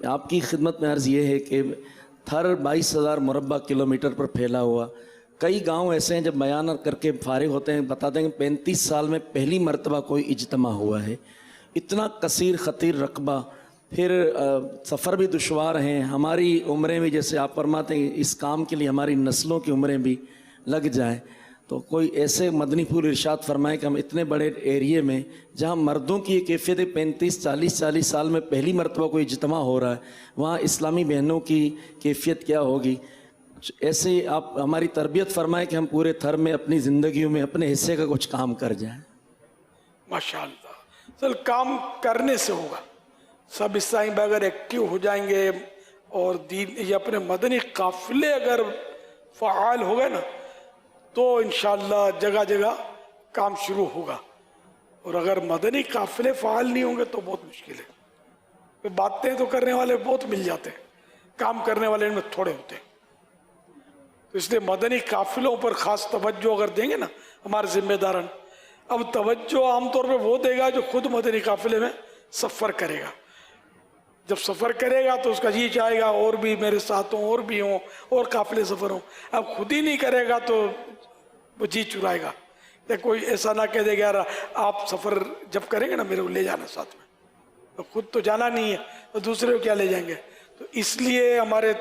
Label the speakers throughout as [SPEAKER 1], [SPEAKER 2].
[SPEAKER 1] آپ کی خدمت میں عرض یہ ہے کہ تھر 22,000 مربع کلومیٹر پر پھیلا ہوا، کئی گاؤں ایسے ہیں جب بیان کر کے فارغ ہوتے ہیں بتاتے ہیں کہ 35 سال میں پہلی مرتبہ کوئی اجتماع ہوا ہے. اتنا کثیر خطیر رقبہ، پھر سفر بھی دشوار ہیں، ہماری عمریں بھی جیسے آپ فرماتے ہیں اس کام کے لیے ہماری نسلوں کی عمریں بھی لگ جائیں، تو کوئی ایسے مدنی پھول ارشاد فرمائے کہ ہم اتنے بڑے ایریے میں جہاں مردوں کی یہ کیفیت 35-40 سال میں پہلی مرتبہ کوئی اجتماع ہو رہا ہے، وہاں اسلامی بہنوں کی کیفیت کیا ہوگی. ایسے آپ ہماری تربیت فرمائے کہ ہم پورے تھر میں اپنی زندگیوں میں اپنے حصے کا کچھ کام کر جائیں.
[SPEAKER 2] ماشاءاللہ، چل کام کرنے سے ہوگا. سب عیسائی بھائی اگر ایکٹیو ہو جائیں گے اور دین یہ اپنے مدنی قافلے اگر فعال ہو گئے نا تو انشاءاللہ جگہ جگہ کام شروع ہوگا. اور اگر مدنی قافلے فعال نہیں ہوں گے تو بہت مشکل ہے. باتیں تو کرنے والے بہت مل جاتے ہیں، کام کرنے والے ان میں تھوڑے ہوتے ہیں. تو اس لیے مدنی قافلوں پر خاص توجہ اگر دیں گے نا ہمارے ذمہ داران. اب توجہ عام طور پہ وہ دے گا جو خود مدنی قافلے میں سفر کرے گا. جب سفر کرے گا تو اس کا جی چاہے گا اور بھی میرے ساتھ ہوں، اور بھی ہوں، اور قافلے سفر ہوں. اب خود ہی نہیں کرے گا تو وہ جی چرائے گا. یا کوئی ایسا نہ کہہ دے گا یار آپ سفر جب کریں گے نا میرے کو لے جانا ساتھ میں، تو خود تو جانا نہیں ہے تو دوسرے کو کیا لے جائیں گے. تو اس لیے ہمارے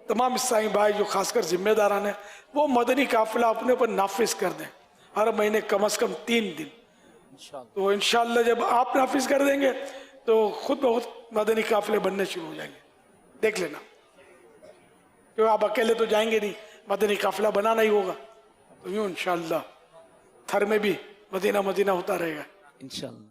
[SPEAKER 2] تمام عیسائی بھائی جو خاص کر ذمہ داران ہیں وہ مدنی قافلہ اپنے اوپر نافذ کر دیں ہر مہینے کم از کم 3 دن. تو انشاءاللہ جب آپ نافذ کر دیں گے تو خود بہت مدنی قافلے بننے شروع ہو جائیں گے. دیکھ لینا، کیوں آپ اکیلے تو جائیں گے نہیں، مدنی قافلہ بنانا ہی ہوگا. تو یوں انشاءاللہ تھر میں بھی مدینہ مدینہ ہوتا رہے گا
[SPEAKER 1] انشاءاللہ.